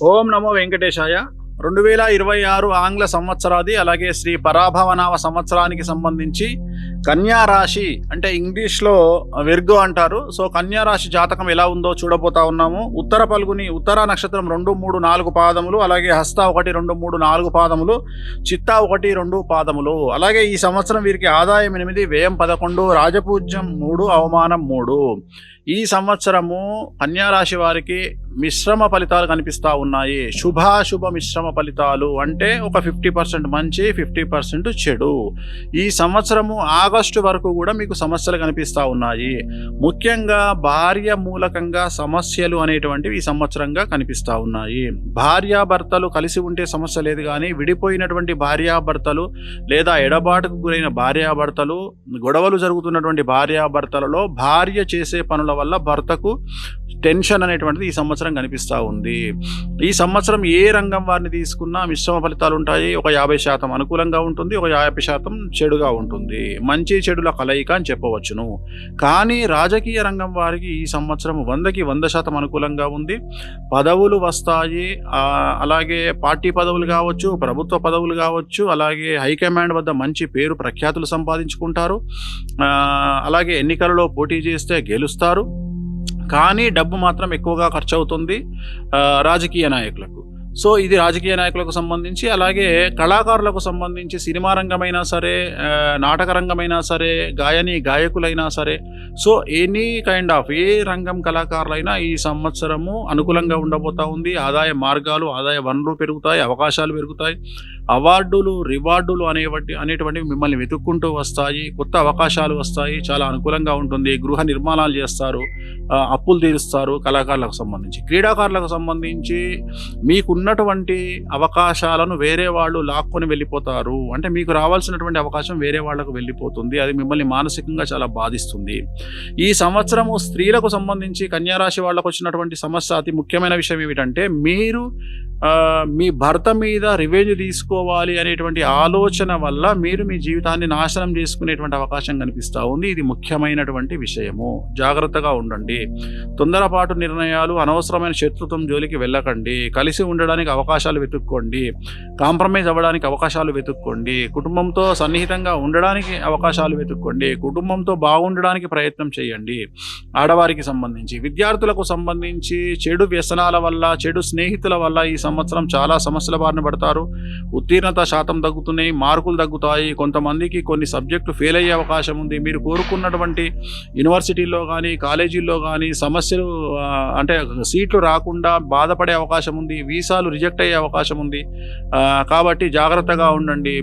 ఓం నమో వెంకటేశాయ. 2026 ఆంగ్ల సంవత్సరాది అలాగే శ్రీ పరాభవనామ సంవత్సరానికి సంబంధించి కన్యా రాశి అంటే ఇంగ్లీష్లో విర్గో అంటారు. సో కన్యా రాశి జాతకం ఎలా ఉందో చూడబోతా ఉన్నాము. ఉత్తర పల్గుని ఉత్తర నక్షత్రం 2, 3, 4 పాదములు, అలాగే హస్త 1, 2, 3, 4 పాదములు, చిత్త 1, 2 పాదములు. అలాగే ఈ సంవత్సరం వీరికి ఆదాయం 8, వ్యయం 11, రాజపూజ్యం 3, అవమానం 3. ఈ సంవత్సరము కన్యారాశి వారికి మిశ్రమ ఫలితాలు కనిపిస్తూ ఉన్నాయి. శుభాశుభ మిశ్రమ ఫలితాలు అంటే ఒక 50% మంచి, 50% చెడు. ఈ సంవత్సరము ఆగస్టు వరకు కూడా మీకు సమస్యలు కనిపిస్తూ ఉన్నాయి. ముఖ్యంగా భార్య మూలకంగా సమస్యలు అనేటువంటివి ఈ సంవత్సరంగా కనిపిస్తూ ఉన్నాయి. భార్యాభర్తలు కలిసి ఉంటే సమస్య లేదు, కానీ విడిపోయినటువంటి భార్యాభర్తలు లేదా ఎడబాటుకు గురైన భార్యాభర్తలు, గొడవలు జరుగుతున్నటువంటి భార్యాభర్తలలో భార్య చేసే పనుల వల్ల భర్తకు టెన్షన్ అనేటువంటిది ఈ సంవత్సరం కనిపిస్తూ ఉంది. ఈ సంవత్సరం ఏ రంగం వారిని తీసుకున్నా మిశ్రమ ఫలితాలు ఉంటాయి. ఒక 50% అనుకూలంగా ఉంటుంది, ఒక 50% చెడుగా ఉంటుంది. మంచి చెడుల కలయిక అని చెప్పవచ్చును. కానీ రాజకీయ రంగం వారికి ఈ సంవత్సరం 100కి 100% అనుకూలంగా ఉంది. పదవులు వస్తాయి. అలాగే పార్టీ పదవులు కావచ్చు, ప్రభుత్వ పదవులు కావచ్చు, అలాగే హైకమాండ్ వద్ద మంచి పేరు ప్రఖ్యాతులు సంపాదించుకుంటారు. అలాగే ఎన్నికలలో పోటీ చేస్తే గెలుస్తారు. కానీ డబ్బు మాత్రం ఎక్కువగా ఖర్చు అవుతుంది రాజకీయ నాయకులకు. సో ఇది రాజకీయ నాయకులకు సంబంధించి. అలాగే కళాకారులకు సంబంధించి సినిమా రంగమైనా సరే, నాటక రంగమైనా సరే, గాయకులైనా సరే, సో ఎనీ కైండ్ ఆఫ్ ఏ రంగం కళాకారులైనా ఈ సంవత్సరము అనుకూలంగా ఉండబోతా ఉంది. ఆదాయ మార్గాలు, ఆదాయ వనరులు పెరుగుతాయి, అవకాశాలు పెరుగుతాయి. అవార్డులు, రివార్డులు అనేటువంటివి మిమ్మల్ని వెతుక్కుంటూ వస్తాయి. కొత్త అవకాశాలు వస్తాయి. చాలా అనుకూలంగా ఉంటుంది. గృహ నిర్మాణాలు చేస్తారు, అప్పులు తీరుస్తారు. కళాకారులకు సంబంధించి, క్రీడాకారులకు సంబంధించి మీకున్నటువంటి అవకాశాలను వేరే వాళ్ళు లాక్కొని వెళ్ళిపోతారు. అంటే మీకు రావాల్సినటువంటి అవకాశం వేరే వాళ్లకు వెళ్ళిపోతుంది. అది మిమ్మల్ని మానసికంగా చాలా బాధిస్తుంది. ఈ సంవత్సరము స్త్రీలకు సంబంధించి కన్యారాశి వాళ్ళకు వచ్చినటువంటి సమస్య, అతి ముఖ్యమైన విషయం ఏమిటంటే, మీరు మీ భర్త మీద రివెంజ్ తీసుకోవాలి అనేటువంటి ఆలోచన వల్ల మీరు మీ జీవితాన్ని నాశనం చేసుకునేటువంటి అవకాశం కనిపిస్తూ ఉంది. ఇది ముఖ్యమైనటువంటి విషయము. జాగ్రత్తగా ఉండండి. తొందరపాటు నిర్ణయాలు, అనవసరమైన శత్రుత్వం జోలికి వెళ్ళకండి. కలిసి ఉండడానికి అవకాశాలు వెతుక్కోండి. కాంప్రమైజ్ అవ్వడానికి అవకాశాలు వెతుక్కోండి. కుటుంబంతో సన్నిహితంగా ఉండడానికి అవకాశాలు వెతుక్కోండి. కుటుంబంతో బాగుండడానికి ప్రయత్నం చేయండి. ఆడవారికి సంబంధించి, విద్యార్థులకు సంబంధించి చెడు వ్యసనాల వల్ల, చెడు స్నేహితుల వల్ల ఈ సంవత్సరం చాలా సమస్యల బారిన పడతారు. ఉత్తీర్ణత శాతం తగ్గుతున్నాయి, మార్కులు తగ్గుతాయి. కొంతమందికి కొన్ని సబ్జెక్టు ఫెయిల్ అయ్యే అవకాశం ఉంది. మీరు కోరుకున్నటువంటి యూనివర్సిటీల్లో కానీ, కాలేజీల్లో కానీ సమస్యలు అంటే సీట్లు రాకుండా బాధపడే అవకాశం ఉంది. వీసాలు రిజెక్ట్ అయ్యే అవకాశం ఉంది. కాబట్టి జాగ్రత్తగా ఉండండి.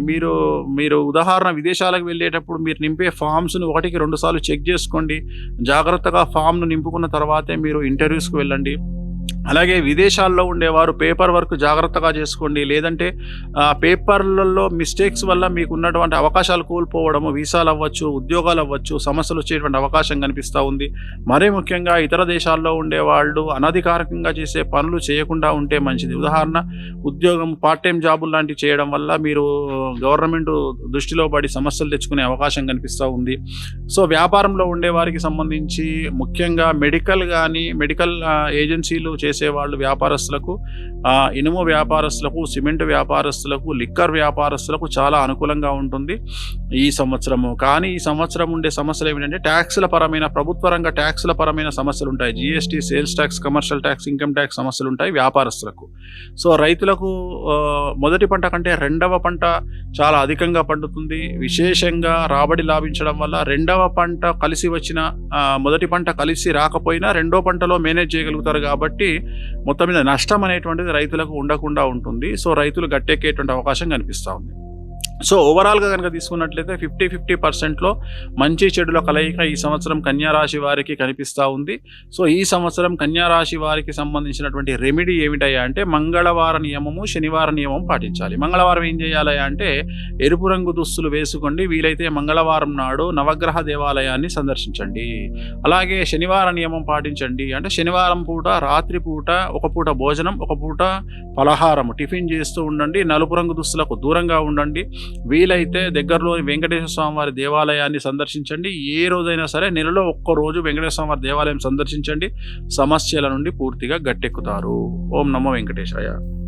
మీరు ఉదాహరణ విదేశాలకు వెళ్ళేటప్పుడు మీరు నింపే ఫామ్స్ను 1కి 2 సార్లు చెక్ చేసుకోండి. జాగ్రత్తగా ఫామ్ను నింపుకున్న తర్వాతే మీరు ఇంటర్వ్యూస్కి వెళ్ళండి. అలాగే విదేశాల్లో ఉండేవారు పేపర్ వర్క్ జాగ్రత్తగా చేసుకోండి. లేదంటే పేపర్లలో మిస్టేక్స్ వల్ల మీకు ఉన్నటువంటి అవకాశాలు కోల్పోవడము, వీసాలు అవ్వచ్చు, ఉద్యోగాలు అవ్వచ్చు, సమస్యలు వచ్చేటువంటి అవకాశం కనిపిస్తూ ఉంది. మరీ ముఖ్యంగా ఇతర దేశాల్లో ఉండేవాళ్ళు అనధికారికంగా చేసే పనులు చేయకుండా ఉంటే మంచిది. ఉదాహరణ, ఉద్యోగం, పార్ట్ టైం జాబులు లాంటివి చేయడం వల్ల మీరు గవర్నమెంట్ దృష్టిలో పడి సమస్యలు తెచ్చుకునే అవకాశం కనిపిస్తూ ఉంది. సో వ్యాపారంలో ఉండేవారికి సంబంధించి ముఖ్యంగా మెడికల్ ఏజెన్సీలు చేసేవాళ్ళు, వ్యాపారస్తులకు, ఇనుము వ్యాపారస్తులకు, సిమెంట్ వ్యాపారస్తులకు, లిక్కర్ వ్యాపారస్తులకు చాలా అనుకూలంగా ఉంటుంది ఈ సంవత్సరము. కానీ ఈ సంవత్సరం ఉండే సమస్యలు ఏమిటంటే, ట్యాక్సుల పరమైన, ప్రభుత్వ రంగ ట్యాక్సుల పరమైన సమస్యలు ఉంటాయి. GST, sales tax, commercial tax, income tax సమస్యలు ఉంటాయి వ్యాపారస్తులకు. సో రైతులకు మొదటి పంట కంటే రెండవ పంట చాలా అధికంగా పండుతుంది. విశేషంగా రాబడి లాభించడం వల్ల రెండవ పంట కలిసి వచ్చిన, మొదటి పంట కలిసి రాకపోయినా రెండో పంటలో మేనేజ్ చేయగలుగుతారు. కాబట్టి మొత్తం మీద నష్టం అనేటువంటిది రైతులకు ఉండకుండా ఉంటుంది. సో రైతులు గట్టెక్కేటువంటి అవకాశం కనిపిస్తూ ఉంది. సో ఓవరాల్గా కనుక తీసుకున్నట్లయితే 50-50%లో మంచి చెడుల కలయిక ఈ సంవత్సరం కన్యారాశి వారికి కనిపిస్తూ ఉంది. సో ఈ సంవత్సరం కన్యారాశి వారికి సంబంధించినటువంటి రెమెడీ ఏమిటయ్యా అంటే, మంగళవార నియమము, శనివార నియమం పాటించాలి. మంగళవారం ఏం చేయాలి అంటే, ఎరుపు రంగు దుస్తులు వేసుకోండి. వీలైతే మంగళవారం నాడు నవగ్రహ దేవాలయాన్ని సందర్శించండి. అలాగే శనివార నియమం పాటించండి. అంటే శనివారం పూట, రాత్రి పూట, ఒక పూట భోజనం, ఒక పూట పలహారం, టిఫిన్ చేస్తూ ఉండండి. నలుపు రంగు దుస్తులకు దూరంగా ఉండండి. వీలైతే దగ్గరలోని వెంకటేశ్వర స్వామి వారి దేవాలయాన్ని సందర్శించండి. ఏ రోజైనా సరే నెలలో ఒక్కరోజు వెంకటేశ్వర స్వామి వారి దేవాలయం సందర్శించండి. సమస్యల నుండి పూర్తిగా గట్టెక్కుతారు. ఓం నమో వెంకటేశాయ.